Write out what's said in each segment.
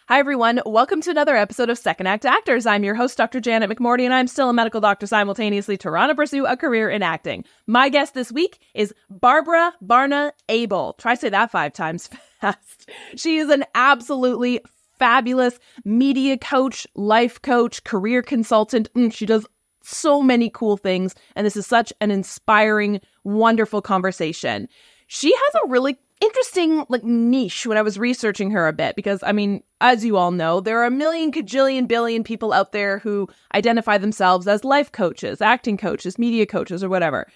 Hi, everyone. Welcome to another episode of Second Act Actors. I'm your host, Dr. Janet McMorty, and I'm still a medical doctor simultaneously trying to pursue a career in acting. My guest this week is Barbara Barna Abel. Try to say that 5 times fast. She is an absolutely fabulous media coach, life coach, career consultant. She does so many cool things, and this is such an inspiring, wonderful conversation. She has a really interesting niche when I was researching her a bit, because as you all know, there are a million cajillion billion people out there who identify themselves as life coaches, acting coaches, media coaches, or whatever.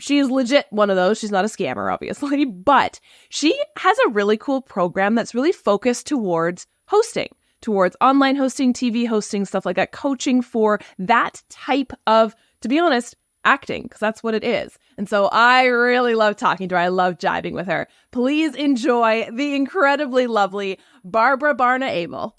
She is legit one of those. She's not a scammer, obviously, but she has a really cool program that's really focused towards hosting, towards online hosting, TV hosting, stuff like that, coaching for that type of, to be honest, acting, because that's what it is. And so I really love talking to her. I love jibing with her. Please enjoy the incredibly lovely Barbara Barna Abel.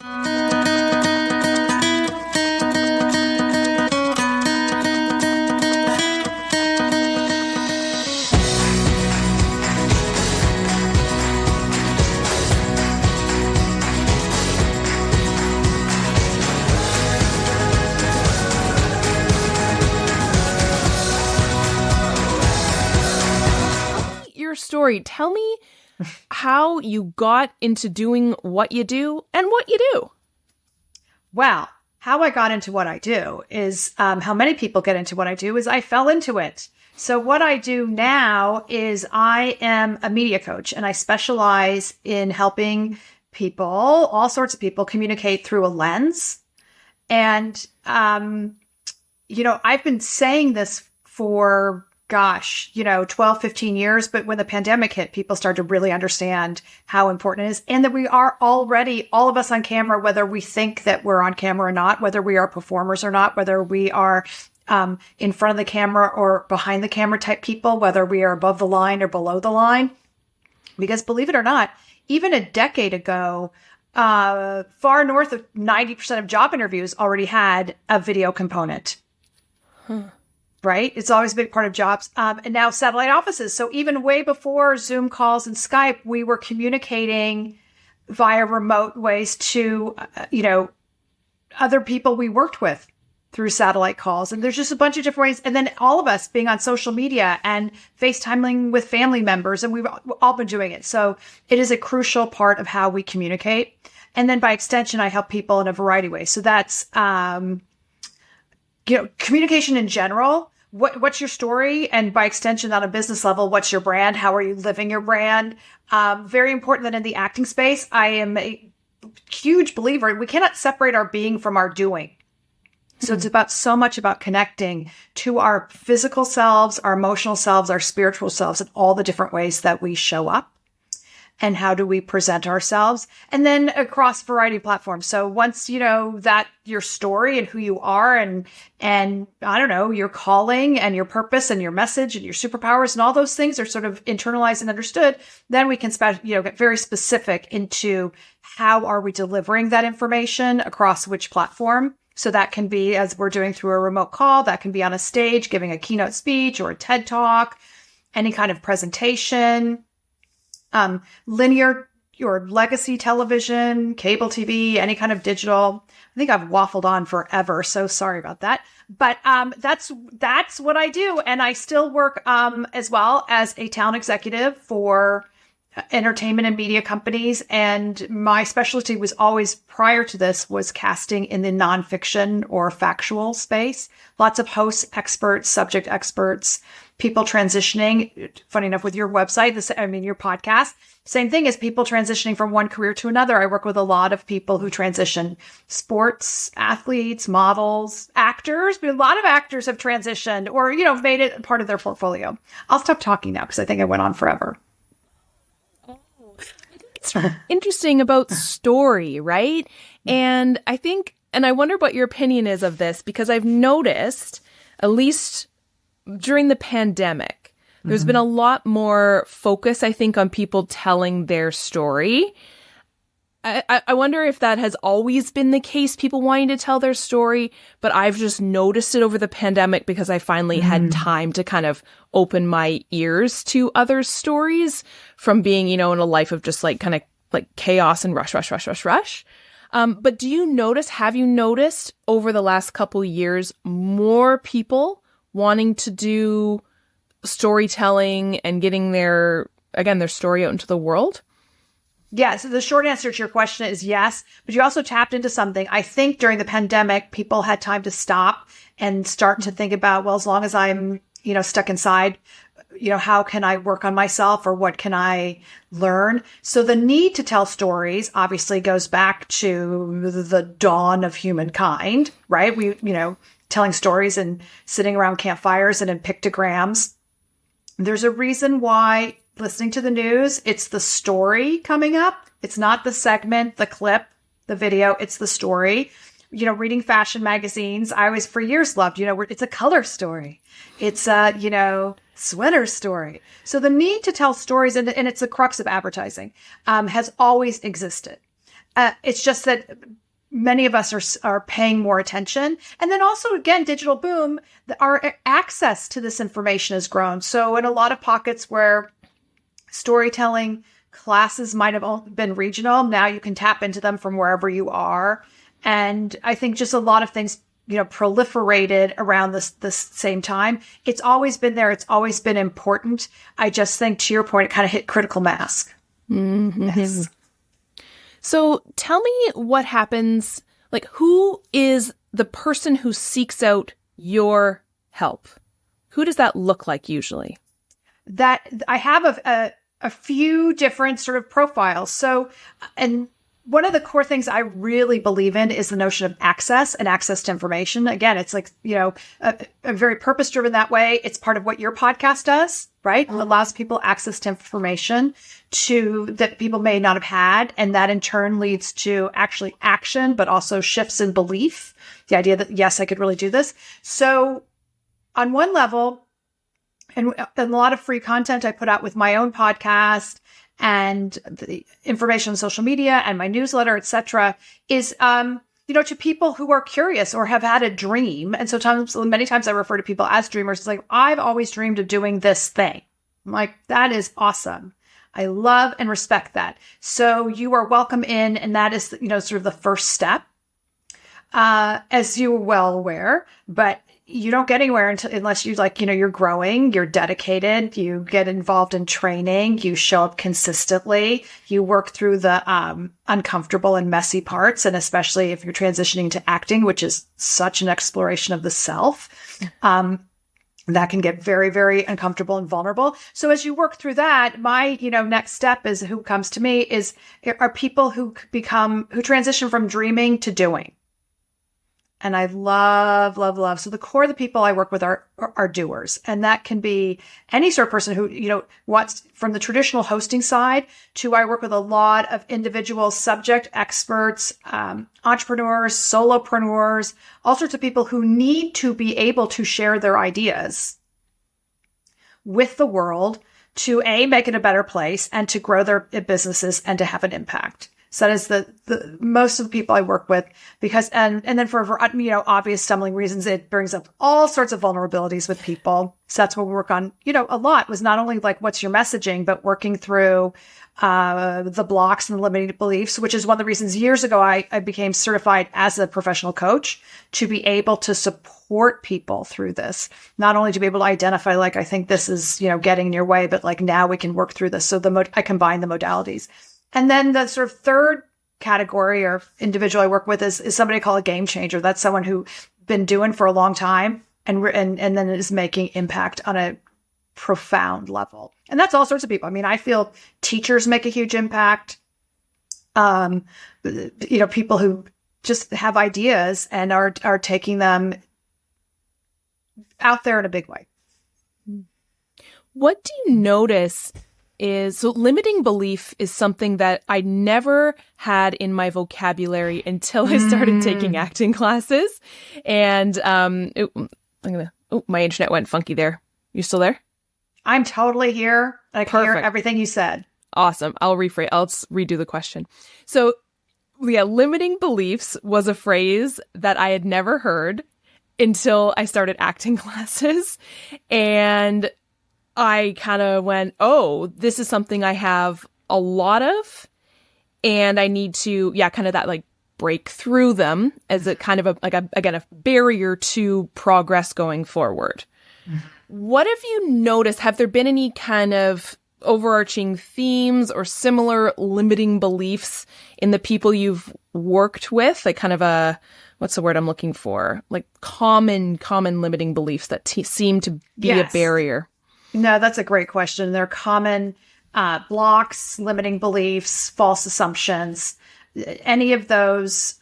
Story. Tell me how you got into doing what you do and what you do. Well, how I got into what I do is how many people get into what I do is I fell into it. So what I do now is I am a media coach, and I specialize in helping people, all sorts of people, communicate through a lens. And, I've been saying this for 12, 15 years. But when the pandemic hit, people started to really understand how important it is, and that we are already, all of us on camera, whether we think that we're on camera or not, whether we are performers or not, whether we are in front of the camera or behind the camera type people, whether we are above the line or below the line. Because believe it or not, even a decade ago, far north of 90% of job interviews already had a video component. Right? It's always a big part of jobs. And now satellite offices. So even way before Zoom calls and Skype, we were communicating via remote ways to, other people we worked with through satellite calls. And there's just a bunch of different ways. And then all of us being on social media and FaceTiming with family members. And we've all been doing it. So it is a crucial part of how we communicate. And then by extension, I help people in a variety of ways. So that's, communication in general. What's your story? And by extension, on a business level, what's your brand? How are you living your brand? Very important that in the acting space, I am a huge believer. We cannot separate our being from our doing. So it's so much about connecting to our physical selves, our emotional selves, our spiritual selves, and all the different ways that we show up. And how do we present ourselves? And then across a variety of platforms. So once you know that your story and who you are and I don't know, your calling and your purpose and your message and your superpowers and all those things are sort of internalized and understood, then we can get very specific into how are we delivering that information across which platform. So that can be, as we're doing through a remote call, that can be on a stage, giving a keynote speech or a TED Talk, any kind of presentation. Linear or legacy television, cable TV, any kind of digital. I think I've waffled on forever, so sorry about that. But that's what I do. And I still work as well as a talent executive for entertainment and media companies. And my specialty was always, prior to this, was casting in the nonfiction or factual space. Lots of hosts, experts, subject experts, people transitioning. Funny enough, with your website, your podcast, same thing as people transitioning from one career to another. I work with a lot of people who transition: sports, athletes, models, actors. But a lot of actors have transitioned or, made it part of their portfolio. I'll stop talking now because I think I went on forever. It's interesting about story, right? And I think, and I wonder what your opinion is of this, because I've noticed, at least during the pandemic, there's been a lot more focus, I think, on people telling their story. I wonder if that has always been the case, people wanting to tell their story, but I've just noticed it over the pandemic because I finally had time to kind of open my ears to others' stories from being, in a life of just kind of like chaos and rush. But have you noticed over the last couple years more people wanting to do storytelling and getting their story out into the world? Yeah, so the short answer to your question is yes, but you also tapped into something. I think during the pandemic, people had time to stop and start to think about, well, as long as I'm, stuck inside, how can I work on myself or what can I learn? So the need to tell stories obviously goes back to the dawn of humankind, right? We, telling stories and sitting around campfires and in pictograms. There's a reason why listening to the news, it's the story coming up. It's not the segment, the clip, the video. It's the story. Reading fashion magazines, I always for years loved, it's a color story. It's a, sweater story. So the need to tell stories, and it's the crux of advertising, has always existed. It's just that many of us are paying more attention. And then also, again, digital boom, our access to this information has grown. So in a lot of pockets where storytelling classes might have been regional, now you can tap into them from wherever you are. And I think just a lot of things, proliferated around this same time. It's always been there. It's always been important. I just think, to your point, it kind of hit critical mass. Mm-hmm. Yes. So tell me what happens, like who is the person who seeks out your help? Who does that look like usually? That I have a few different sort of profiles. So, and one of the core things I really believe in is the notion of access and access to information. Again, it's like, a very purpose driven that way. It's part of what your podcast does, right? It allows people access to information that people may not have had. And that in turn leads to actually action, but also shifts in belief. The idea that, yes, I could really do this. So on one level, and a lot of free content I put out with my own podcast and the information on social media and my newsletter, etc., is, to people who are curious or have had a dream. And many times I refer to people as dreamers. It's like, I've always dreamed of doing this thing. I'm like, that is awesome. I love and respect that. So you are welcome in. And that is, sort of the first step, as you are well aware, but you don't get anywhere unless you you're growing, you're dedicated, you get involved in training, you show up consistently, you work through the uncomfortable and messy parts. And especially if you're transitioning to acting, which is such an exploration of the self, that can get very, very uncomfortable and vulnerable. So as you work through that, my, next step is who comes to me are people who transition from dreaming to doing. And I love, love, love. So the core of the people I work with are doers. And that can be any sort of person who, wants from the traditional hosting side to I work with a lot of individual subject experts, entrepreneurs, solopreneurs, all sorts of people who need to be able to share their ideas with the world to make it a better place and to grow their businesses and to have an impact. So that is the most of the people I work with because, and then for, obvious stumbling reasons, it brings up all sorts of vulnerabilities with people. So that's what we work on, a lot was not only like, what's your messaging, but working through, the blocks and the limiting beliefs, which is one of the reasons years ago I became certified as a professional coach to be able to support people through this, not only to be able to identify, like, I think this is, getting in your way, but like now we can work through this. So I combine the modalities. And then the sort of third category or individual I work with is somebody called a game changer. That's someone who's been doing for a long time and then is making impact on a profound level. And that's all sorts of people. I mean, I feel teachers make a huge impact. People who just have ideas and are taking them out there in a big way. What do you notice so limiting belief is something that I never had in my vocabulary until I started taking acting classes. And my internet went funky there. You still there? I'm totally here. I can hear everything you said. Awesome. I'll redo the question. So yeah, limiting beliefs was a phrase that I had never heard until I started acting classes. And I kind of went, oh, this is something I have a lot of. And I need to, kind of that like break through them as a kind of a barrier to progress going forward. Mm-hmm. What have you noticed? Have there been any kind of overarching themes or similar limiting beliefs in the people you've worked with? Like kind of what's the word I'm looking for? Like common limiting beliefs that seem to be a barrier. No, that's a great question. They're common blocks, limiting beliefs, false assumptions, any of those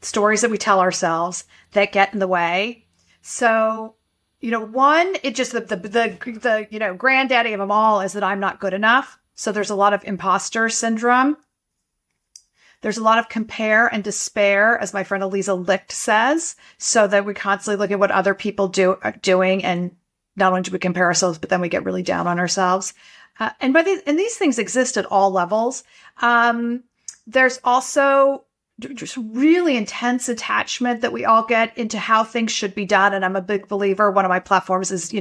stories that we tell ourselves that get in the way. So, one, it just the granddaddy of them all is that I'm not good enough. So there's a lot of imposter syndrome. There's a lot of compare and despair, as my friend Eliza Licht says, so that we constantly look at what other people are doing, and not only do we compare ourselves, but then we get really down on ourselves. And these things exist at all levels. There's also just really intense attachment that we all get into how things should be done. And I'm a big believer. One of my platforms is,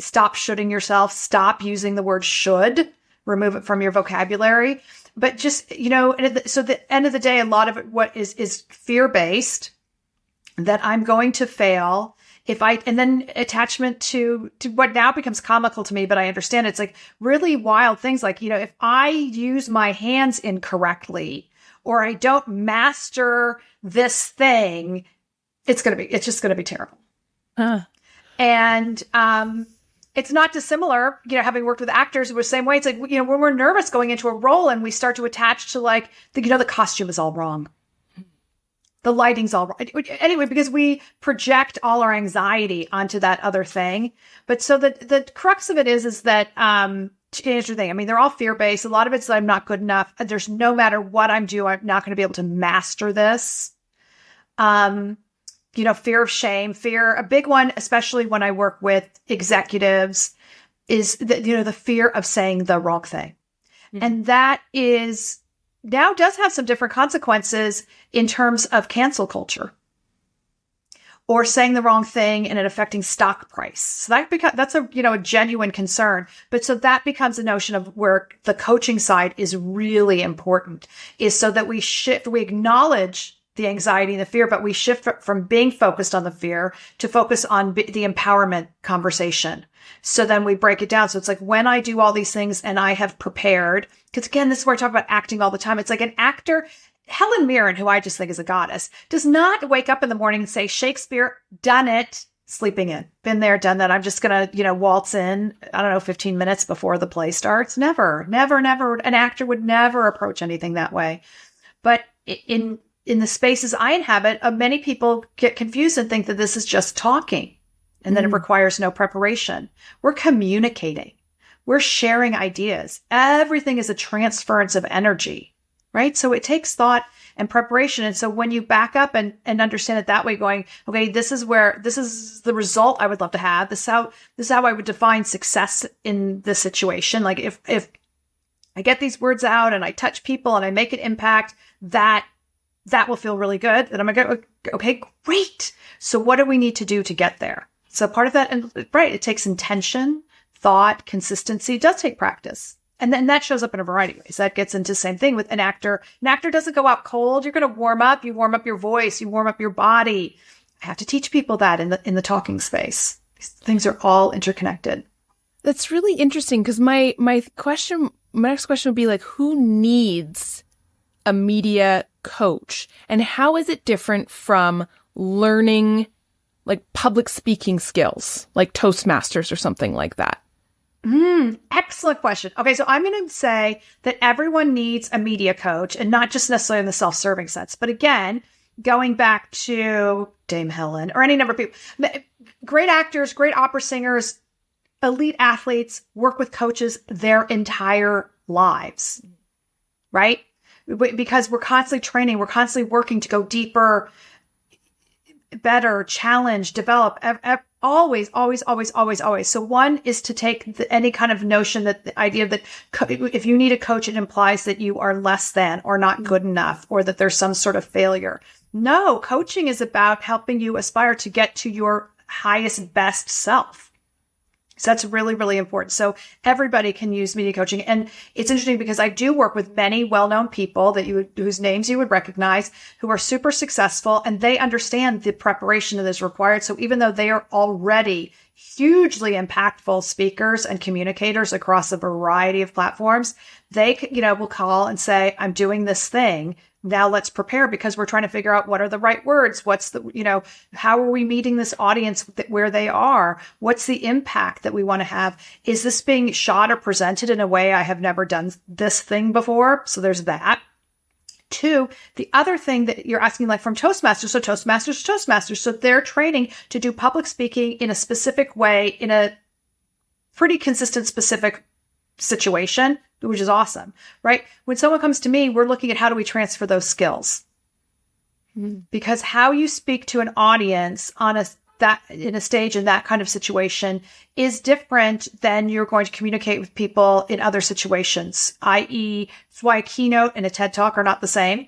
stop shoulding yourself, stop using the word should, remove it from your vocabulary. But just, so at the end of the day, a lot of it, what is fear-based, that I'm going to fail. And then attachment to what now becomes comical to me, but I understand it's like really wild things like, if I use my hands incorrectly or I don't master this thing, it's just going to be terrible. And, it's not dissimilar, having worked with actors, it was the same way. It's like, when we're nervous going into a role and we start to attach to like, the costume is all wrong. The lighting's all wrong. Anyway, because we project all our anxiety onto that other thing. But so the crux of it is that, to answer the thing, I mean, they're all fear-based. A lot of it's that I'm not good enough. There's no matter what I'm doing, I'm not going to be able to master this. Fear of shame, a big one, especially when I work with executives, is the fear of saying the wrong thing. Mm-hmm. And that does have some different consequences in terms of cancel culture or saying the wrong thing and it affecting stock price. So that's a genuine concern. But so that becomes a notion of where the coaching side is really important, is so that we acknowledge the anxiety and the fear, but we shift from being focused on the fear to focus on the empowerment conversation. So then we break it down. So it's like when I do all these things and I have prepared, because again, this is where I talk about acting all the time. It's like an actor, Helen Mirren, who I just think is a goddess, does not wake up in the morning and say, Shakespeare, done it, sleeping in, been there, done that. I'm just going to, waltz in, 15 minutes before the play starts. Never. An actor would never approach anything that way. But in the spaces I inhabit, many people get confused and think that this is just talking and that it requires no preparation. We're communicating. We're sharing ideas. Everything is a transference of energy, right? So it takes thought and preparation. And so when you back up and understand it that way, going, okay, this is the result I would love to have. This is how I would define success in this situation. Like if I get these words out and I touch people and I make an impact, that will feel really good. And I'm going to go, okay, great. So what do we need to do to get there? So part of that, and right, it takes intention, thought, consistency. It does take practice. And then that shows up in a variety of ways. That gets into the same thing with an actor. An actor doesn't go out cold. You're going to warm up. You warm up your voice. You warm up your body. I have to teach people that in the talking space. These things are all interconnected. That's really interesting because my next question would be like, who needs a media coach, and how is it different from learning like public speaking skills, like Toastmasters or something like that? Excellent question. Okay, so I'm going to say that everyone needs a media coach, and not just necessarily in the self-serving sense, but again, going back to Dame Helen or any number of people, great actors, great opera singers, elite athletes work with coaches their entire lives, right? Because we're constantly training, we're constantly working to go deeper, better, challenge, develop, always. So one is to take any kind of notion that the idea that if you need a coach, it implies that you are less than or not good enough or that there's some sort of failure. No, coaching is about helping you aspire to get to your highest, best self. So that's really, really important. So everybody can use media coaching. And it's interesting because I do work with many well-known people whose names you would recognize, who are super successful, and they understand the preparation that is required. So even though they are already hugely impactful speakers and communicators across a variety of platforms, they, will call and say, I'm doing this thing. Now let's prepare, because we're trying to figure out what are the right words. What's the, how are we meeting this audience where they are? What's the impact that we want to have? Is this being shot or presented in a way I have never done this thing before? So there's that. Two, the other thing that you're asking, like from Toastmasters, so Toastmasters, so they're training to do public speaking in a specific way, in a pretty consistent, specific situation, which is awesome, right? When someone comes to me, we're looking at how do we transfer those skills? Because how you speak to an audience in a stage in that kind of situation is different than you're going to communicate with people in other situations, i.e., that's why a keynote and a TED Talk are not the same.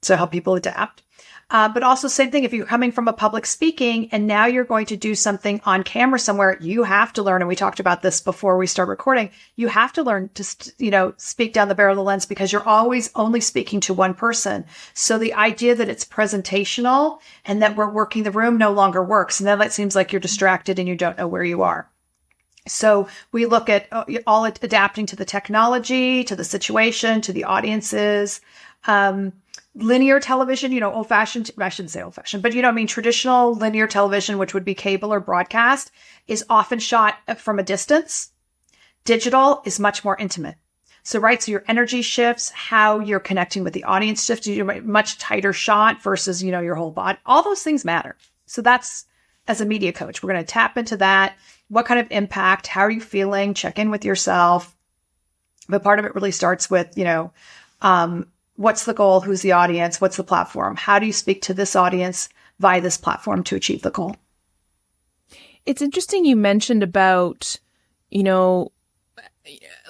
So help people adapt. But also same thing, if you're coming from a public speaking and now you're going to do something on camera somewhere, you have to learn, and we talked about this before we start recording, you have to learn to, speak down the barrel of the lens, because you're always only speaking to one person. So the idea that it's presentational and that we're working the room no longer works. And then it seems like you're distracted and you don't know where you are. So we look at all adapting to the technology, to the situation, to the audiences, linear television, old-fashioned, I shouldn't say old-fashioned, but traditional linear television, which would be cable or broadcast, is often shot from a distance. Digital is much more intimate. So your energy shifts, how you're connecting with the audience shifts, you do a much tighter shot versus, your whole body. All those things matter. So that's, as a media coach, we're going to tap into that. What kind of impact? How are you feeling? Check in with yourself. But part of it really starts with, what's the goal? Who's the audience? What's the platform? How do you speak to this audience via this platform to achieve the goal? It's interesting you mentioned about,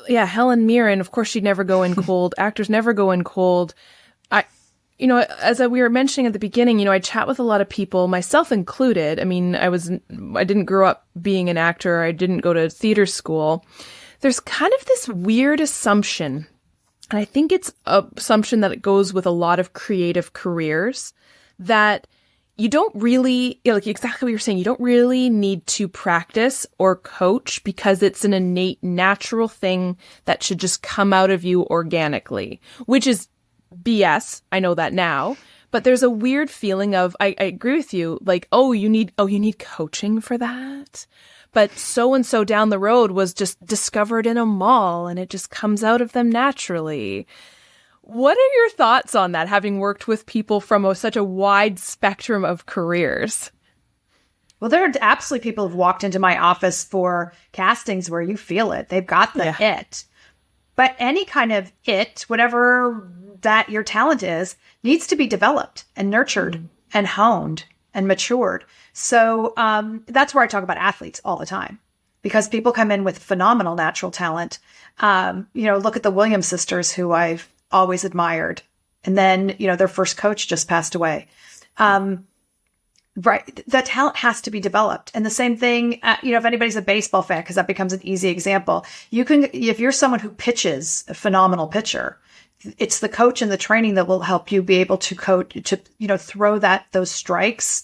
Helen Mirren. Of course, she'd never go in cold. Actors never go in cold. As we were mentioning at the beginning, I chat with a lot of people, myself included. I mean, I didn't grow up being an actor. I didn't go to theater school. There's kind of this weird assumption, and I think it's an assumption that it goes with a lot of creative careers, that you don't really, like exactly what you're saying, you don't really need to practice or coach because it's an innate, natural thing that should just come out of you organically, which is BS. I know that now. But there's a weird feeling of, I agree with you, like, you need coaching for that? But so-and-so down the road was just discovered in a mall and it just comes out of them naturally. What are your thoughts on that, having worked with people from such a wide spectrum of careers? Well, there are absolutely people who've walked into my office for castings where you feel it. They've got the it. But any kind of it, whatever that your talent is, needs to be developed and nurtured and honed and matured. So that's where I talk about athletes all the time, because people come in with phenomenal natural talent. Look at the Williams sisters, who I've always admired. And then, their first coach just passed away. Right. That talent has to be developed. And the same thing, if anybody's a baseball fan, because that becomes an easy example, if you're someone who pitches, a phenomenal pitcher, it's the coach and the training that will help you be able to throw those strikes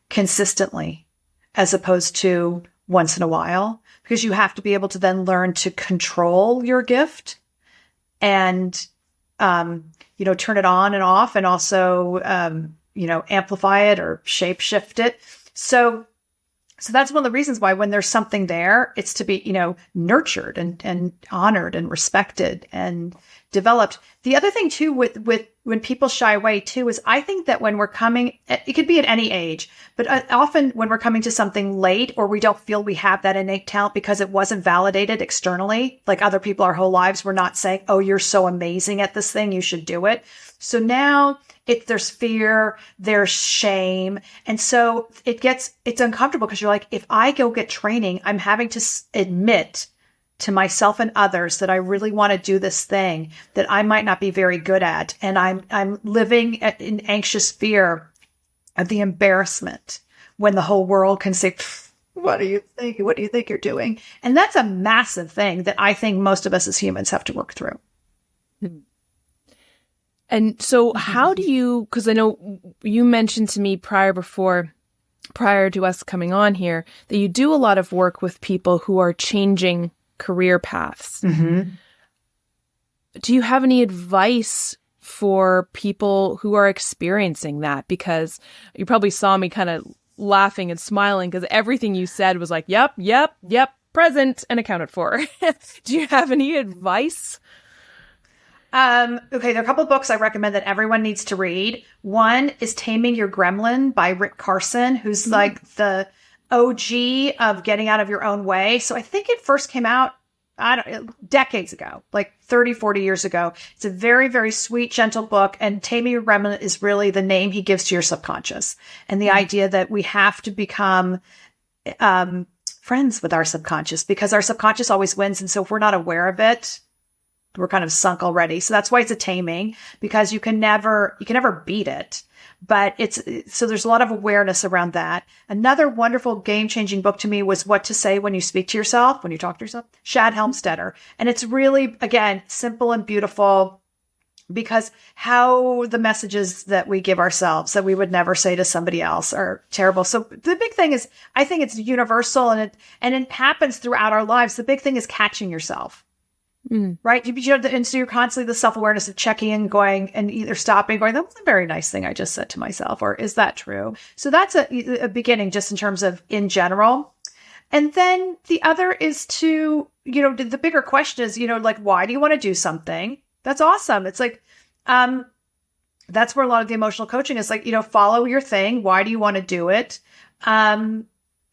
consistently, as opposed to once in a while, because you have to be able to then learn to control your gift and, turn it on and off, and also, amplify it or shape shift it. So that's one of the reasons why when there's something there, it's to be, nurtured and honored and respected and developed. The other thing too, with when people shy away too, is I think that when we're coming, it could be at any age, but often when we're coming to something late, or we don't feel we have that innate talent because it wasn't validated externally, like other people our whole lives were not saying, oh, you're so amazing at this thing, you should do it. So now there's fear, there's shame. And so it's uncomfortable, because you're like, if I go get training, I'm having to admit to myself and others that I really want to do this thing that I might not be very good at. And I'm living in anxious fear of the embarrassment when the whole world can say, What do you think? What do you think you're doing? And that's a massive thing that I think most of us as humans have to work through. And so how do you, because I know you mentioned to me prior to us coming on here, that you do a lot of work with people who are changing career paths. Mm-hmm. Do you have any advice for people who are experiencing that? Because you probably saw me kind of laughing and smiling because everything you said was like, yep, present and accounted for. Do you have any advice? Okay, there are a couple of books I recommend that everyone needs to read. One is Taming Your Gremlin by Rick Carson, who's like the OG of getting out of your own way. So I think it first came out, decades ago, like 30, 40 years ago. It's a very, very sweet, gentle book. And Taming Your Gremlin is really the name he gives to your subconscious. And the idea that we have to become friends with our subconscious because our subconscious always wins. And so if we're not aware of it, we're kind of sunk already. So that's why it's a taming, because you can never beat it. But so there's a lot of awareness around that. Another wonderful game-changing book to me was What to Say When You Speak to Yourself, when you talk to yourself, Shad Helmstetter. And it's really, again, simple and beautiful, because how the messages that we give ourselves that we would never say to somebody else are terrible. So the big thing is, I think it's universal and it happens throughout our lives. The big thing is catching yourself. Right. And so you're constantly the self-awareness of checking in, going and either stopping, going, that was a very nice thing I just said to myself, or is that true? So that's a beginning just in terms of in general. And then the other is to, the bigger question is, like, why do you want to do something? That's awesome. It's like, that's where a lot of the emotional coaching is like, follow your thing. Why do you want to do it? How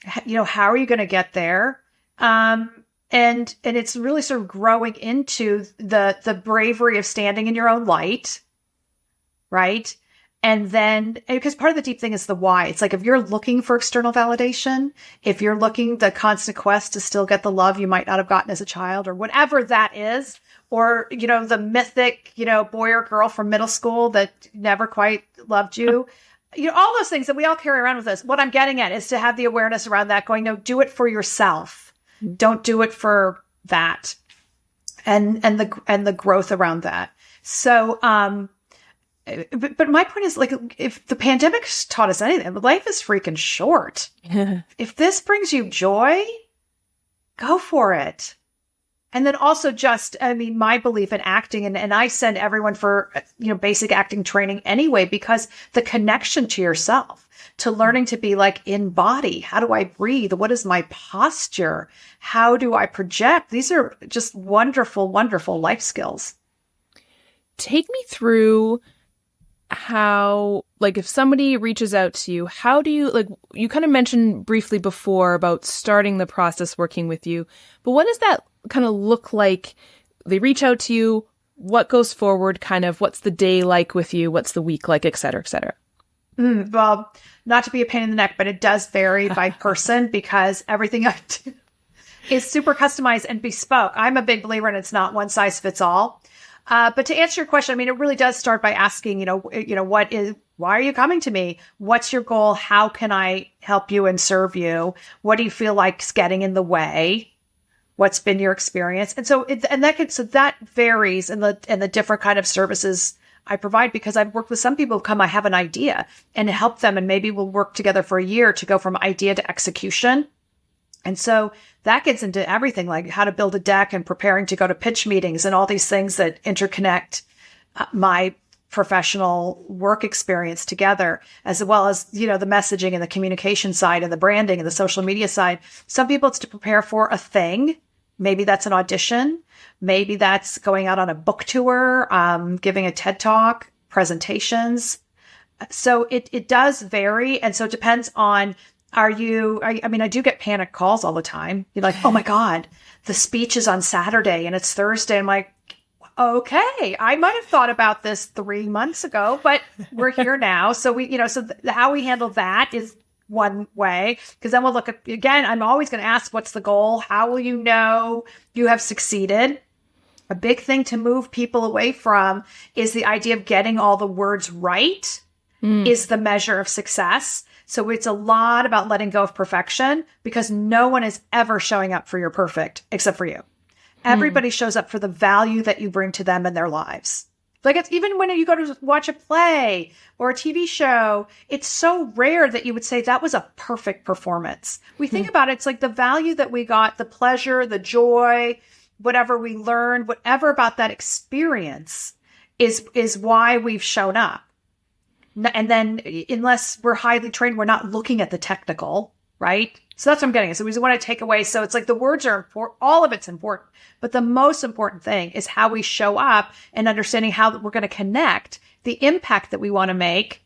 are you going to get there? And it's really sort of growing into the bravery of standing in your own light, right? And then, because part of the deep thing is the why. It's like, if you're looking for external validation, if you're looking the constant quest to still get the love you might not have gotten as a child or whatever that is, or, the mythic, boy or girl from middle school that never quite loved you, all those things that we all carry around with us. What I'm getting at is to have the awareness around that going, no, do it for yourself. Don't do it for that. And the growth around that. So, but my point is, like, if the pandemic taught us anything, life is freaking short. If this brings you joy, go for it. And then also my belief in acting, and I send everyone for, basic acting training anyway, because the connection to yourself, to learning to be like in body. How do I breathe? What is my posture? How do I project? These are just wonderful, wonderful life skills. Take me through how, like, if somebody reaches out to you, how do you, like, you kind of mentioned briefly before about starting the process working with you, but what does that kind of look like? They reach out to you, what goes forward, kind of, what's the day like with you, what's the week like, et cetera, et cetera? Well, not to be a pain in the neck, but it does vary by person because everything I do is super customized and bespoke. I'm a big believer in it's not one size fits all. But to answer your question, it really does start by asking, why are you coming to me? What's your goal? How can I help you and serve you? What do you feel like is getting in the way? What's been your experience? And so, that varies in the different kind of services I provide, because I've worked with some people who come, I have an idea, and help them, and maybe we'll work together for a year to go from idea to execution. And so that gets into everything, like how to build a deck and preparing to go to pitch meetings and all these things that interconnect my professional work experience together, as well as, the messaging and the communication side and the branding and the social media side. Some people it's to prepare for a thing. Maybe that's an audition. Maybe that's going out on a book tour, giving a TED Talk, presentations. So it does vary. And so it depends on, I do get panic calls all the time. You're like, oh my God, the speech is on Saturday and it's Thursday. I'm like, okay, I might have thought about this 3 months ago, but we're here now. So how we handle that is one way, because then we'll look at, again, I'm always going to ask, what's the goal? How will you know you have succeeded? A big thing to move people away from is the idea of getting all the words right is the measure of success. So it's a lot about letting go of perfection, because no one is ever showing up for your perfect except for you. Everybody shows up for the value that you bring to them in their lives. Like, it's even when you go to watch a play or a TV show, it's so rare that you would say that was a perfect performance. We think about it, it's like the value that we got, the pleasure, the joy, whatever we learned, whatever about that experience is why we've shown up. And then unless we're highly trained, we're not looking at the technical, right? So that's what I'm getting. So we want to take away. So it's like the words are important. All of it's important. But the most important thing is how we show up and understanding how we're going to connect, the impact that we want to make.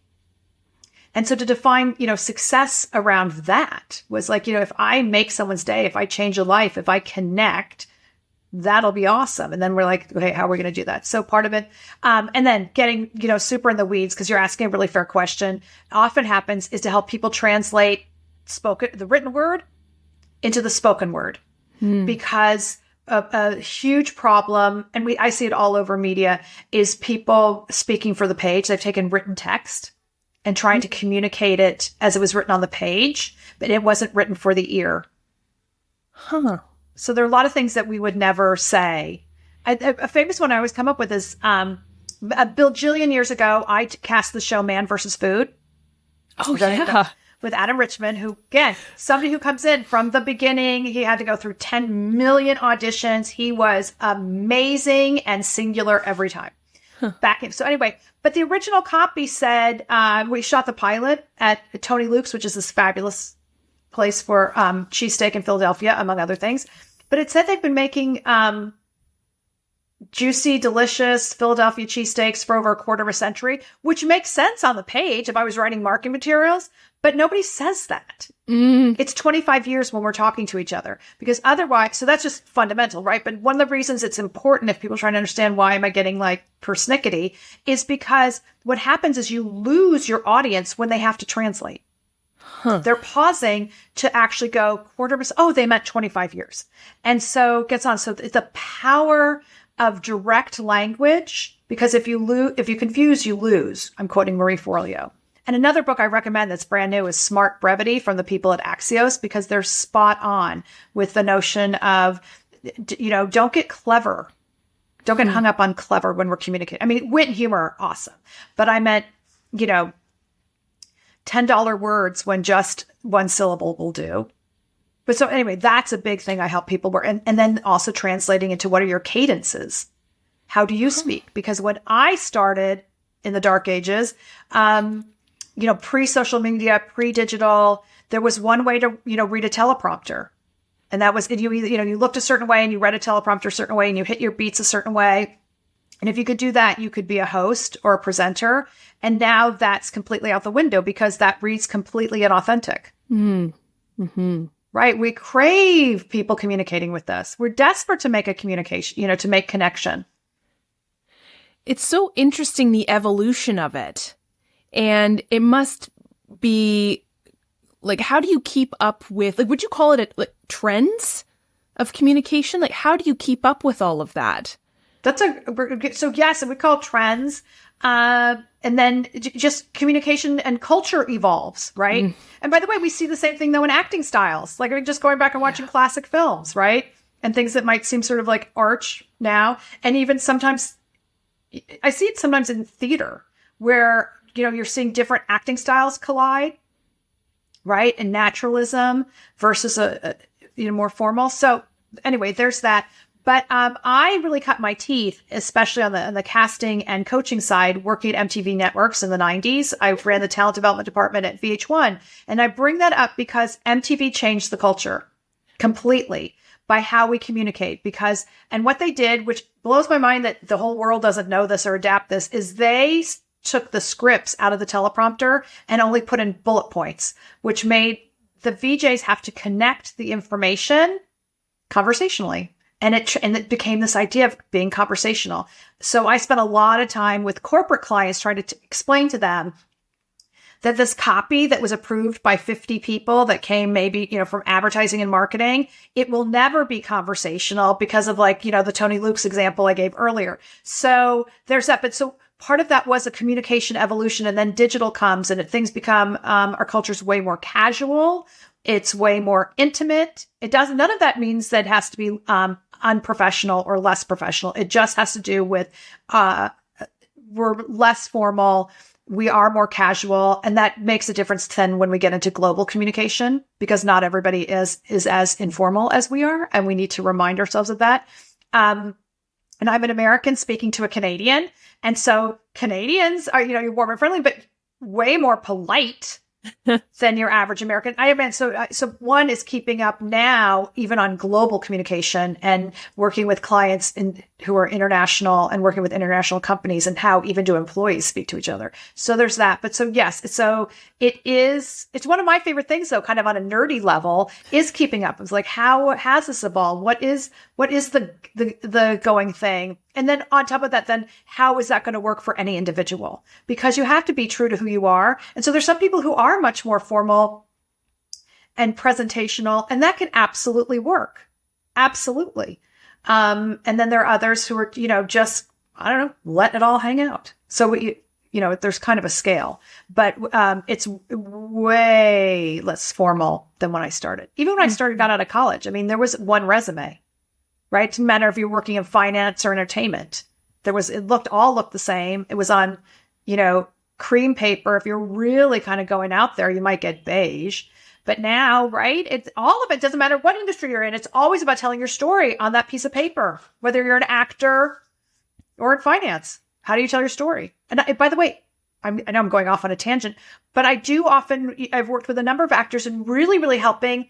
And so to define, success around that was like, if I make someone's day, if I change a life, if I connect, that'll be awesome. And then we're like, okay, how are we going to do that? So part of it, and then getting, super in the weeds, because you're asking a really fair question, often happens is to help people translate the written word into the spoken word, because a huge problem, and I see it all over media, is people speaking for the page. They've taken written text and trying to communicate it as it was written on the page, but it wasn't written for the ear. So there are a lot of things that we would never say. A famous one I always come up with is a bajillion years ago, I cast the show Man vs. Food. Oh, yeah. With Adam Richman, who, again, somebody who comes in from the beginning. He had to go through 10 million auditions. He was amazing and singular every time. So anyway, but the original copy said, we shot the pilot at Tony Luke's, which is this fabulous place for cheesesteak in Philadelphia, among other things. But it said they'd been making juicy, delicious Philadelphia cheesesteaks for over a quarter of a century, which makes sense on the page if I was writing marketing materials, but nobody says that. It's 25 years when we're talking to each other, because otherwise, so that's just fundamental, right? But one of the reasons it's important, if people are trying to understand why am I getting like persnickety, is because what happens is you lose your audience when they have to translate. They're pausing to actually go they meant 25 years. And so it gets on. So it's the power of direct language, because if you confuse, you lose. I'm quoting Marie Forleo. And another book I recommend that's brand new is Smart Brevity from the people at Axios, because they're spot on with the notion of, don't get clever. Don't get hung up on clever when we're communicating. I mean, wit and humor are awesome, but I meant, $10 words when just one syllable will do. But so anyway, that's a big thing I help people with. And then also translating into what are your cadences? How do you speak? Because when I started in the dark ages, pre-social media, pre-digital, there was one way to, read a teleprompter. And that was, you looked a certain way and you read a teleprompter a certain way and you hit your beats a certain way. And if you could do that, you could be a host or a presenter. And now that's completely out the window, because that reads completely inauthentic. Right? We crave people communicating with us. We're desperate to make a communication, to make connection. It's so interesting, the evolution of it. And it must be like, how do you keep up with, like, would you call it trends of communication? Like, how do you keep up with all of that? So yes, we call trends. And then just communication and culture evolves, right? And by the way, we see the same thing though in acting styles, like just going back and watching classic films, right? And things that might seem sort of like arch now. And even sometimes I see it sometimes in theater where, you're seeing different acting styles collide, right? And naturalism versus a more formal. So anyway, there's that. But I really cut my teeth, especially on the casting and coaching side, working at MTV Networks in the 90s. I ran the talent development department at VH1. And I bring that up because MTV changed the culture completely by how we communicate. And what they did, which blows my mind that the whole world doesn't know this or adapt this, is they took the scripts out of the teleprompter and only put in bullet points, which made the VJs have to connect the information conversationally. And it became this idea of being conversational. So I spent a lot of time with corporate clients trying to explain to them that this copy that was approved by 50 people that came maybe, from advertising and marketing, it will never be conversational because of the Tony Luke's example I gave earlier. So there's that. But so part of that was a communication evolution, and then digital comes and things become, our culture's way more casual. It's way more intimate. None of that means that it has to be, unprofessional or less professional. It just has to do with, we're less formal. We are more casual, and that makes a difference then when we get into global communication, because not everybody is as informal as we are, and we need to remind ourselves of that. And I'm an American speaking to a Canadian, and so Canadians are, you're warm and friendly, but way more polite than your average American. So one is keeping up now, even on global communication and working with clients who are international and working with international companies, and how even do employees speak to each other. So there's that. But so yes, so it's one of my favorite things though, kind of on a nerdy level, is keeping up. It's like, how has this evolved? What is the going thing? And then on top of that, then how is that going to work for any individual? Because you have to be true to who you are. And so there's some people who are much more formal and presentational, and that can absolutely work. Absolutely. And then there are others who are, just, I don't know, letting it all hang out. So, there's kind of a scale, but it's way less formal than when I started. Even when I got out of college, there was one resume. Right? It didn't matter if you're working in finance or entertainment. All looked the same. It was on, cream paper. If you're really kind of going out there, you might get beige. But now, right? All of it doesn't matter what industry you're in. It's always about telling your story on that piece of paper, whether you're an actor or in finance. How do you tell your story? And by the way, I know I'm going off on a tangent, but I've worked with a number of actors and really, really helping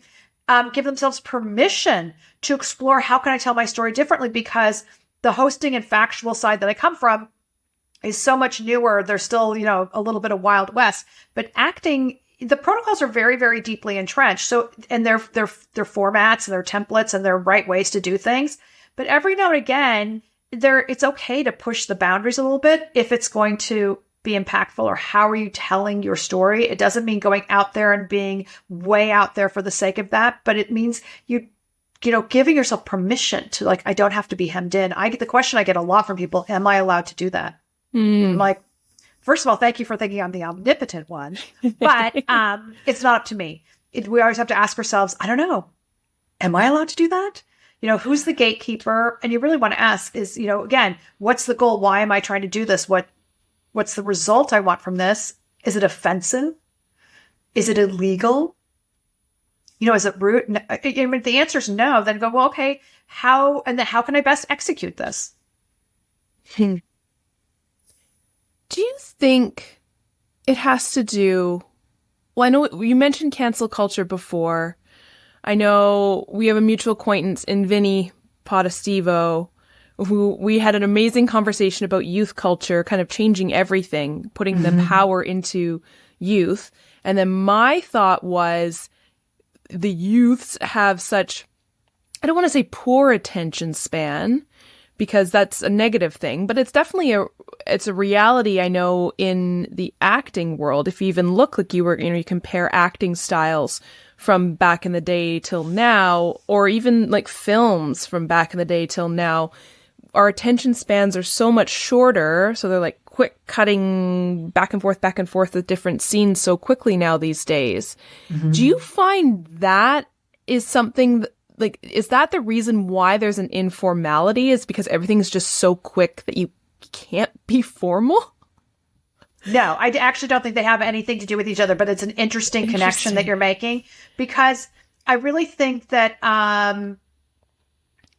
give themselves permission to explore, how can I tell my story differently? Because the hosting and factual side that I come from is so much newer. There's still, a little bit of Wild West, but acting, the protocols are very, very deeply entrenched. So, and their formats and their templates and their right ways to do things. But every now and again, it's okay to push the boundaries a little bit if it's going to be impactful, or how are you telling your story? It doesn't mean going out there and being way out there for the sake of that, but it means giving yourself permission to, like, I don't have to be hemmed in. The question I get a lot from people, am I allowed to do that? I'm like, first of all, thank you for thinking I'm the omnipotent one, but it's not up to me. We always have to ask ourselves, I don't know, am I allowed to do that? Who's the gatekeeper? And you really want to ask is, again, what's the goal? Why am I trying to do this? What's the result I want from this? Is it offensive? Is it illegal? Is it rude? If the answer is no, then go, well, okay, how can I best execute this? Do you think it has to do, well, I know you mentioned cancel culture before. I know we have a mutual acquaintance in Vinny Potestivo, who we had an amazing conversation about youth culture, kind of changing everything, putting the power into youth. And then my thought was, the youths have such, I don't want to say poor attention span, because that's a negative thing, but it's definitely it's a reality. I know in the acting world, if you even look like you compare acting styles from back in the day till now, or even like films from back in the day till now, our attention spans are so much shorter. So they're like quick cutting back and forth with different scenes so quickly now these days. Do you find that is something is that the reason why there's an informality, is because everything's just so quick that you can't be formal? No, I actually don't think they have anything to do with each other, but it's an interesting connection that you're making, because I really think that,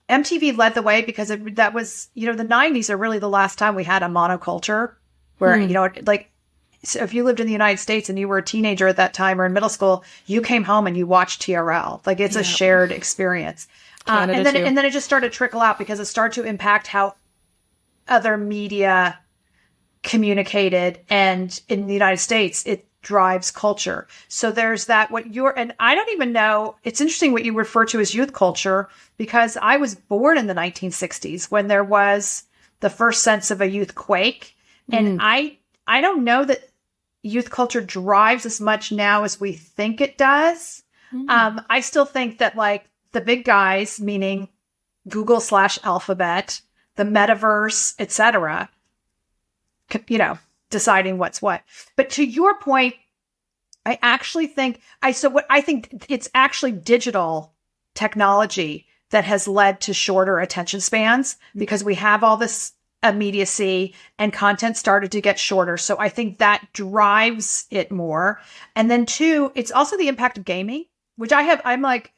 MTV led the way, because that was, the 90s are really the last time we had a monoculture where, so if you lived in the United States and you were a teenager at that time or in middle school, you came home and you watched TRL. Like, it's a shared experience. And then it just started to trickle out, because it started to impact how other media communicated. And in the United States, it drives culture. So there's that, and I don't even know, it's interesting what you refer to as youth culture, because I was born in the 1960s when there was the first sense of a youth quake. And I don't know that youth culture drives as much now as we think it does. I still think that, like, the big guys, meaning Google / Alphabet, the metaverse, etc., deciding what's what. But to your point, I actually think I think it's actually digital technology that has led to shorter attention spans because we have all this immediacy and content started to get shorter. So I think that drives it more. And then two, it's also the impact of gaming, which I'm like,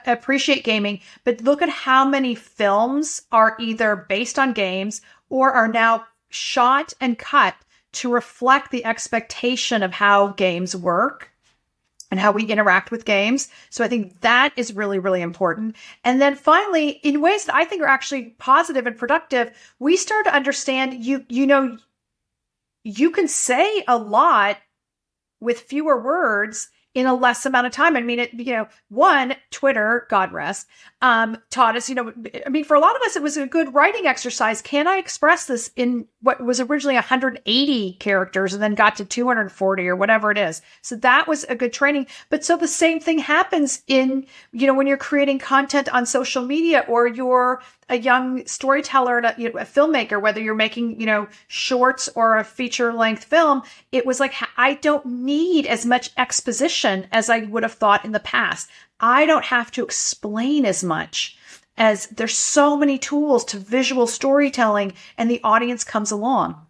appreciate gaming, but look at how many films are either based on games or are now shot and cut to reflect the expectation of how games work and how we interact with games. So I think that is really, really important. And then finally, in ways that I think are actually positive and productive, we start to understand you can say a lot with fewer words in a less amount of time. I mean, one, Twitter, God rest, taught us, for a lot of us, it was a good writing exercise. Can I express this in what was originally 180 characters and then got to 240 or whatever it is? So that was a good training. But so the same thing happens in, when you're creating content on social media or you're a young storyteller and a filmmaker, whether you're making, shorts or a feature length film, it was like, I don't need as much exposition as I would have thought in the past. I don't have to explain as much as there's so many tools to visual storytelling and the audience comes along.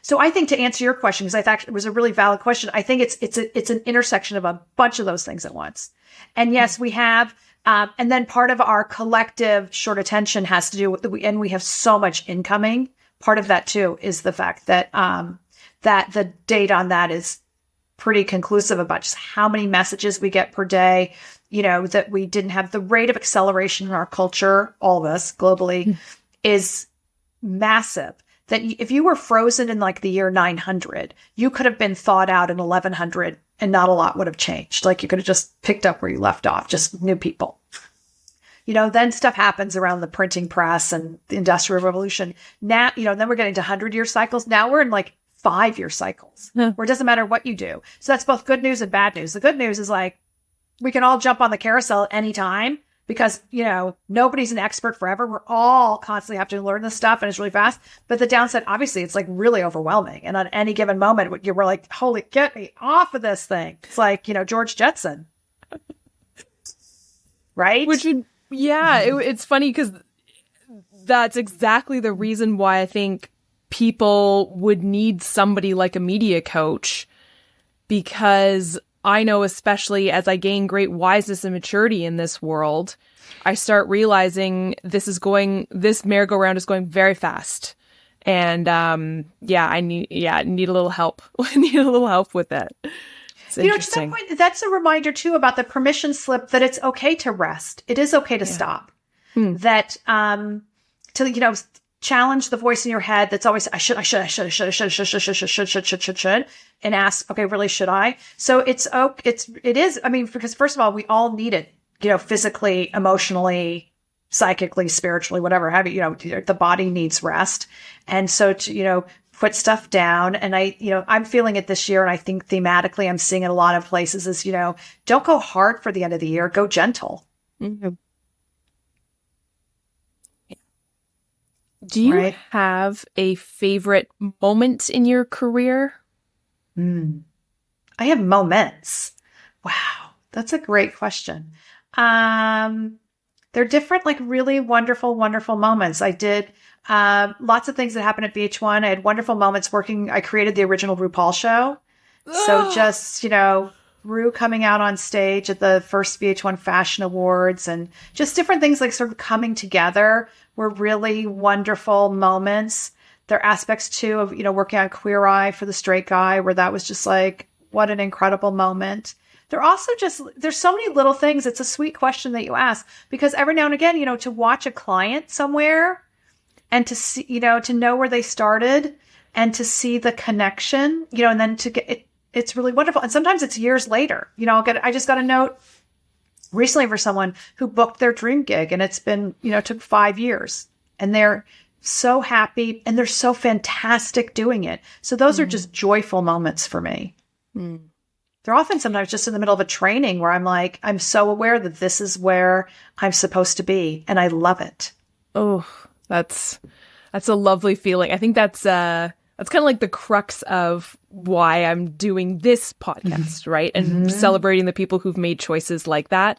So I think to answer your question, because I thought it was a really valid question, I think it's an intersection of a bunch of those things at once. And yes, we have, and then part of our collective short attention has to do with and we have so much incoming. Part of that too is the fact that, that the data on that is pretty conclusive about just how many messages we get per day, that we didn't have the rate of acceleration in our culture, all of us globally, is massive. That if you were frozen in like the year 900, you could have been thawed out in 1100 and not a lot would have changed. Like you could have just picked up where you left off, just new people. Then stuff happens around the printing press and the Industrial Revolution. Now, then we're getting to 100-year cycles. Now we're in like 5-year cycles where it doesn't matter what you do. So that's both good news and bad news. The good news is like, we can all jump on the carousel anytime because, nobody's an expert forever. We're all constantly have to learn this stuff and it's really fast. But the downside, obviously, it's like really overwhelming. And on any given moment, you were like, holy, get me off of this thing. It's like, George Jetson. Right? It's funny because that's exactly the reason why I think people would need somebody like a media coach, because I know, especially as I gain great wiseness and maturity in this world, I start realizing this merry-go-round is going very fast. And, I need a little help. I need a little help with it. It's interesting. To that point, that's a reminder too about the permission slip that it's okay to rest. It is okay to stop. That, to, challenge the voice in your head that's always, I should, and ask, okay, really, should I? So it is, because first of all, we all need it, physically, emotionally, psychically, spiritually, whatever have you, the body needs rest. And so to, put stuff down. And I'm feeling it this year. And I think thematically, I'm seeing it a lot of places is, don't go hard for the end of the year, go gentle. Mm-hmm. Do you have a favorite moment in your career? I have moments. Wow. That's a great question. They're different, like really wonderful, wonderful moments. I did lots of things that happened at VH1. I had wonderful moments working. I created the original RuPaul show. So just, Ru coming out on stage at the first VH1 Fashion Awards and just different things like sort of coming together were really wonderful moments. There are aspects too of, working on Queer Eye for the Straight Guy where that was just like, what an incredible moment. They're also there's so many little things. It's a sweet question that you ask because every now and again, to watch a client somewhere and to see, to know where they started and to see the connection, and then to get it. It's really wonderful. And sometimes it's years later. I just got a note recently for someone who booked their dream gig and it's been, took 5 years and they're so happy and they're so fantastic doing it. So those are just joyful moments for me. They're often sometimes just in the middle of a training where I'm like, I'm so aware that this is where I'm supposed to be and I love it. Oh, that's a lovely feeling. I think that's That's kind of like the crux of why I'm doing this podcast, right? And celebrating the people who've made choices like that,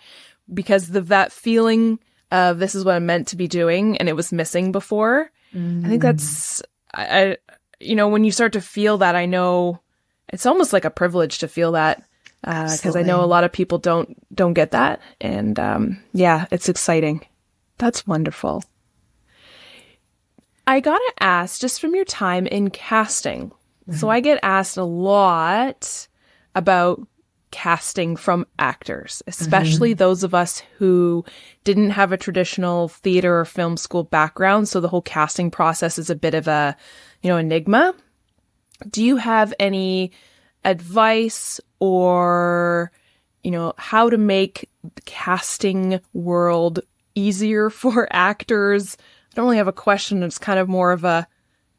because that feeling of this is what I'm meant to be doing and it was missing before. I think that's, when you start to feel that, I know it's almost like a privilege to feel that, because I know a lot of people don't get that. And it's exciting. That's wonderful. I gotta ask, just from your time in casting, so I get asked a lot about casting from actors, especially those of us who didn't have a traditional theater or film school background. So the whole casting process is a bit of a, enigma. Do you have any advice or, how to make the casting world easier for actors? I don't really have a question. It's kind of more of a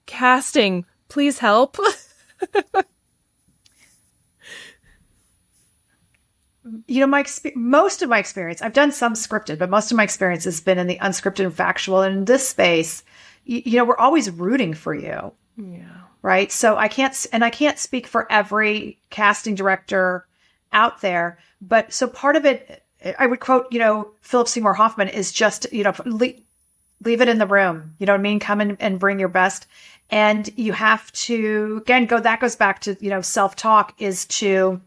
casting. Please help. Most of my experience, I've done some scripted, but most of my experience has been in the unscripted and factual. And in this space, we're always rooting for you. Yeah. Right. So I can't speak for every casting director out there, but so part of it, I would quote, Philip Seymour Hoffman is just, leave it in the room. You know what I mean? Come in and bring your best. And you have to, again, that goes back to, self-talk, is to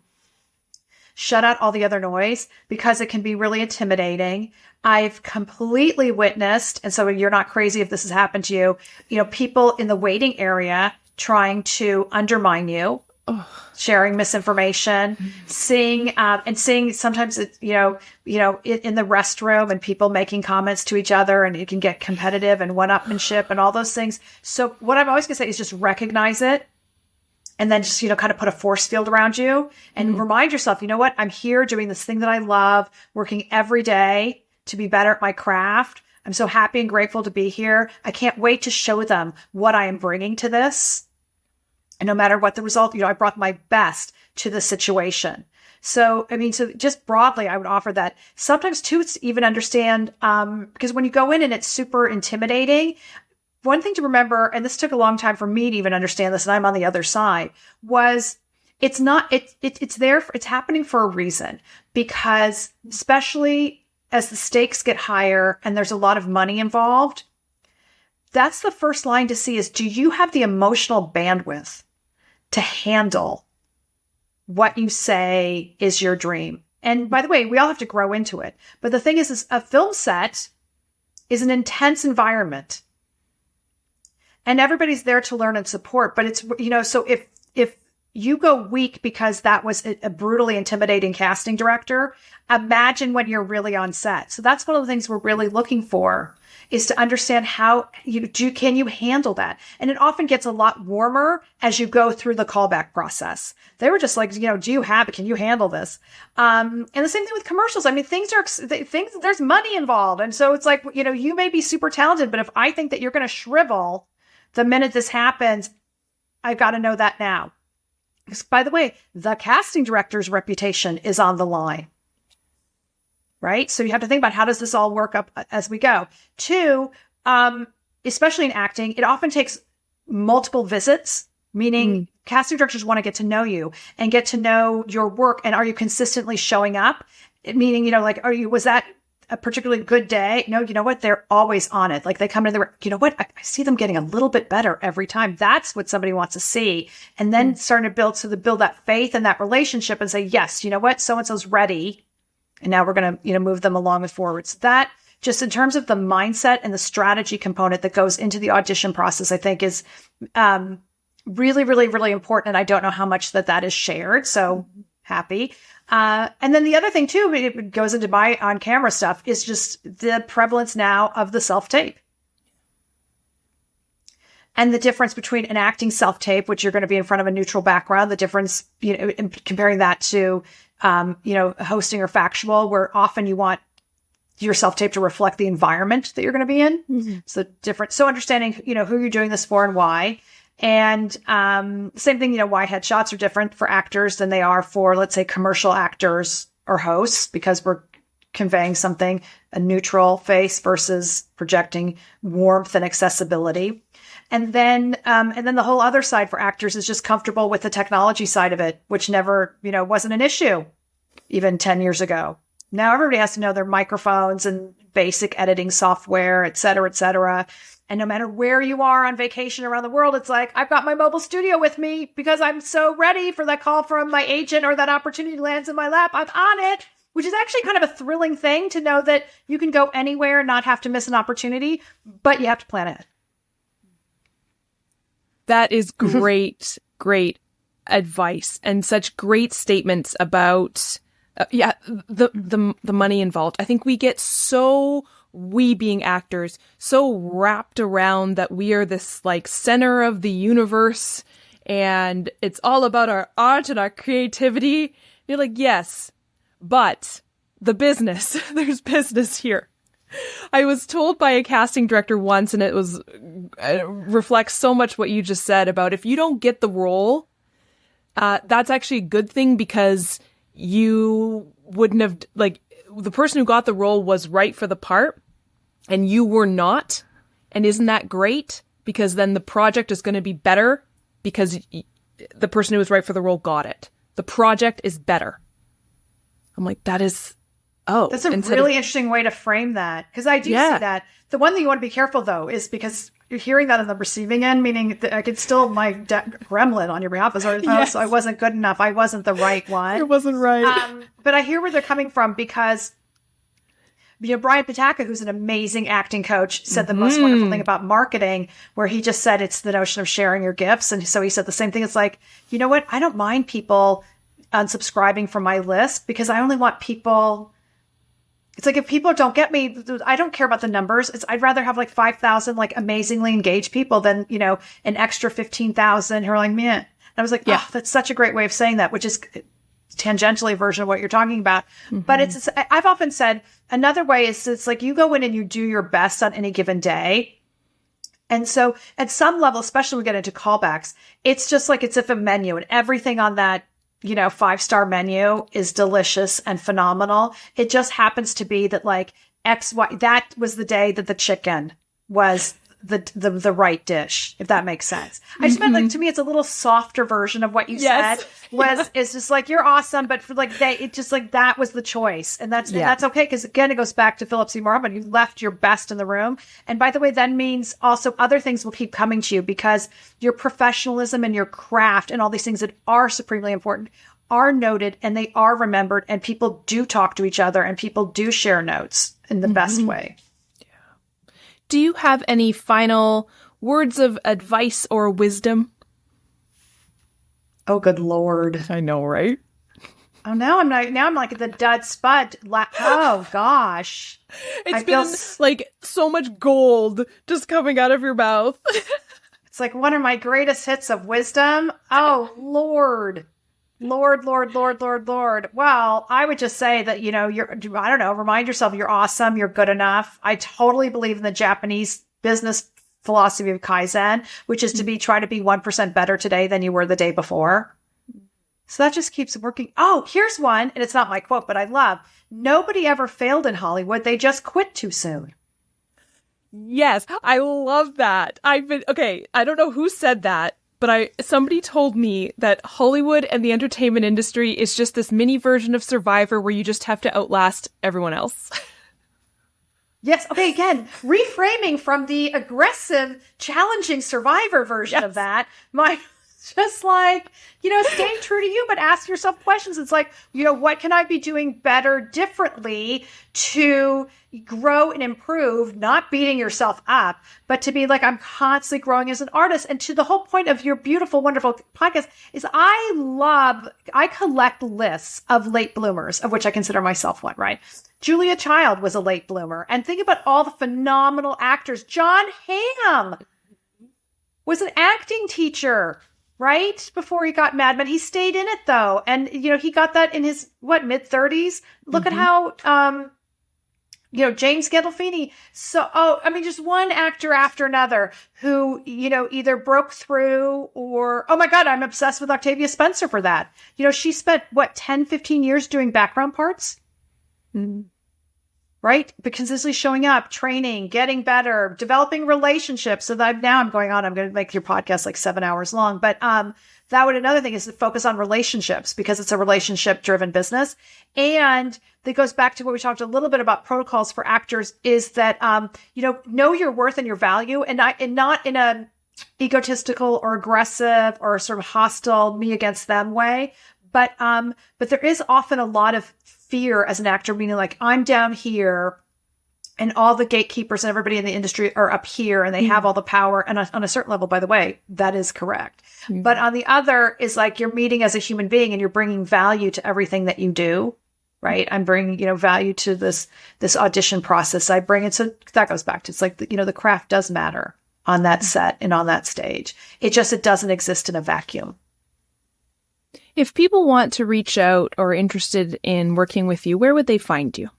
shut out all the other noise, because it can be really intimidating. I've completely witnessed, and so you're not crazy if this has happened to you, people in the waiting area trying to undermine you, sharing misinformation, seeing sometimes it's, in the restroom and people making comments to each other, and it can get competitive and one-upmanship and all those things. So what I'm always going to say is just recognize it. And then just, kind of put a force field around you and remind yourself, you know what? I'm here doing this thing that I love, working every day to be better at my craft. I'm so happy and grateful to be here. I can't wait to show them what I am bringing to this. And no matter what the result, I brought my best to the situation. So, so just broadly, I would offer that. Sometimes too, it's even understand, because when you go in and it's super intimidating, one thing to remember, and this took a long time for me to even understand this, and I'm on the other side, was it's happening for a reason, because especially as the stakes get higher and there's a lot of money involved, that's the first line to see is, do you have the emotional bandwidth to handle what you say is your dream? And by the way, we all have to grow into it. But the thing is a film set is an intense environment. And everybody's there to learn and support. But it's, so if you go weak because that was a brutally intimidating casting director, imagine when you're really on set. So that's one of the things we're really looking for, is to understand how can you handle that? And it often gets a lot warmer as you go through the callback process. They were just like, do you have it? Can you handle this? And the same thing with commercials. There's money involved. And so it's like, you may be super talented, but if I think that you're going to shrivel the minute this happens, I've got to know that now. Because, by the way, the casting director's reputation is on the line, right? So you have to think about, how does this all work up as we go? Two, especially in acting, it often takes multiple visits, meaning casting directors want to get to know you and get to know your work. And are you consistently showing up? Meaning, was that a particularly good day? No, you know what? They're always on it. Like, they come in, you know what? I see them getting a little bit better every time. That's what somebody wants to see. And then starting to build that faith and that relationship and say, yes, you know what? So-and-so's ready. And now we're going to, move them along and forward. So that, just in terms of the mindset and the strategy component that goes into the audition process, I think is, really, really, really important. And I don't know how much that is shared. So happy. And then the other thing too, it goes into my on-camera stuff, is just the prevalence now of the self-tape. And the difference between an acting self-tape, which you're going to be in front of a neutral background, the difference, comparing that to, hosting or factual, where often you want your self-tape to reflect the environment that you're going to be in. Mm-hmm. So different. So understanding, who you're doing this for and why. And same thing, why headshots are different for actors than they are for, let's say, commercial actors or hosts, because we're conveying something, a neutral face versus projecting warmth and accessibility. And then the whole other side for actors is just comfortable with the technology side of it, which never, wasn't an issue even 10 years ago. Now everybody has to know their microphones and basic editing software, et cetera, et cetera. And no matter where you are on vacation around the world, it's like, I've got my mobile studio with me because I'm so ready for that call from my agent or that opportunity lands in my lap. I'm on it, which is actually kind of a thrilling thing to know that you can go anywhere and not have to miss an opportunity, but you have to plan it. That is great, great advice and such great statements about, the money involved. I think we get we being actors, so wrapped around that we are this like center of the universe and it's all about our art and our creativity. You're like, yes, but the business, there's business here. I was told by a casting director once, and it reflects so much what you just said about if you don't get the role, that's actually a good thing because you wouldn't have, like, the person who got the role was right for the part and you were not. And isn't that great? Because then the project is going to be better because the person who was right for the role got it. The project is better. I'm like, that's a really interesting way to frame that. Because I do see that. The one thing you want to be careful, though, is because you're hearing that on the receiving end, meaning that I could still my gremlin on your behalf. So I wasn't good enough. I wasn't the right one. It wasn't right. But I hear where they're coming from because, Brian Pataka, who's an amazing acting coach, said the most wonderful thing about marketing, where he just said it's the notion of sharing your gifts. And so he said the same thing. It's like, you know what? I don't mind people unsubscribing from my list because I only want people. It's like if people don't get me, I don't care about the numbers. I'd rather have like 5,000 like amazingly engaged people than, an extra 15,000 who are like, meh. And I was like, oh, that's such a great way of saying that, which is tangentially a version of what you're talking about. Mm-hmm. But I've often said another way is it's like you go in and you do your best on any given day. And so at some level, especially when we get into callbacks, it's just like it's if a menu and everything on that 5-star menu is delicious and phenomenal. It just happens to be that like that was the day that the chicken was the right dish, if that makes sense. I just meant like, to me, it's a little softer version of what you said it's just like, you're awesome. But for like, it just like, that was the choice. And that's okay. Cause again, it goes back to Philip Seymour Hoffman. You left your best in the room. And by the way, that means also other things will keep coming to you because your professionalism and your craft and all these things that are supremely important are noted and they are remembered and people do talk to each other and people do share notes in the best way. Do you have any final words of advice or wisdom? Oh, good Lord. I know, right? Oh, now I'm like the dud spud. Oh, gosh. It's been like so much gold just coming out of your mouth. It's like one of my greatest hits of wisdom. Oh, Lord. Lord. Well, I would just say that, remind yourself you're awesome. You're good enough. I totally believe in the Japanese business philosophy of Kaizen, which is try to be 1% better today than you were the day before. So that just keeps working. Oh, here's one. And it's not my quote, but I love, nobody ever failed in Hollywood. They just quit too soon. Yes. I love that. I don't know who said that. But somebody told me that Hollywood and the entertainment industry is just this mini version of Survivor where you just have to outlast everyone else. Yes. Okay. Again, reframing from the aggressive, challenging Survivor version of that. Just like, staying true to you, but ask yourself questions. It's like, what can I be doing better, differently to grow and improve, not beating yourself up, but to be like, I'm constantly growing as an artist. And to the whole point of your beautiful, wonderful podcast is I collect lists of late bloomers, of which I consider myself one, right? Julia Child was a late bloomer. And think about all the phenomenal actors. John Hamm was an acting teacher. Right before he got Mad Men, he stayed in it though, and he got that in his mid-30s. Look at how James Gandolfini. So just one actor after another who either broke through or oh my God, I'm obsessed with Octavia Spencer for that. She spent 10-15 years doing background parts. Mm-hmm. right? But consistently showing up, training, getting better, developing relationships. So that I'm going to make your podcast like 7 hours long, but, another thing is to focus on relationships because it's a relationship driven business. And that goes back to what we talked a little bit about protocols for actors is that, know your worth and your value and not in a egotistical or aggressive or sort of hostile me against them way. But there is often a lot of fear as an actor, meaning like I'm down here and all the gatekeepers and everybody in the industry are up here and they have all the power. And on a certain level, by the way, that is correct. Mm-hmm. But on the other is like you're meeting as a human being and you're bringing value to everything that you do, right? I'm bringing, value to this audition process. I bring it. So that goes back to, it's like, the craft does matter on that set and on that stage. It doesn't exist in a vacuum. If people want to reach out or are interested in working with you, where would they find you?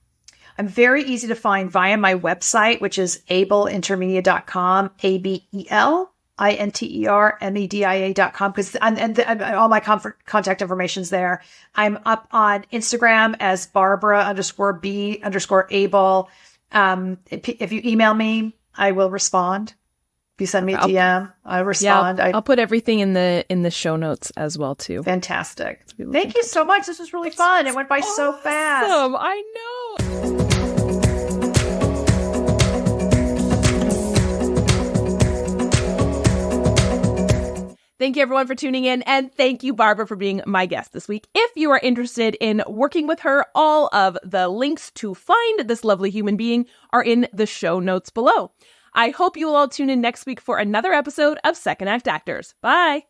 I'm very easy to find via my website, which is abelintermedia.com, ABELINTERMEDIA.com, because and all my contact information's there. I'm up on Instagram as Barbara_B_Abel. If you email me, I will respond. If you send me a DM, I respond. Yeah, I'll put everything in the show notes as well too. Fantastic. Thank you so much. This was really fun. It went by so fast. I know. Thank you, everyone, for tuning in. And thank you, Barbara, for being my guest this week. If you are interested in working with her, all of the links to find this lovely human being are in the show notes below. I hope you will all tune in next week for another episode of Second Act Actors. Bye.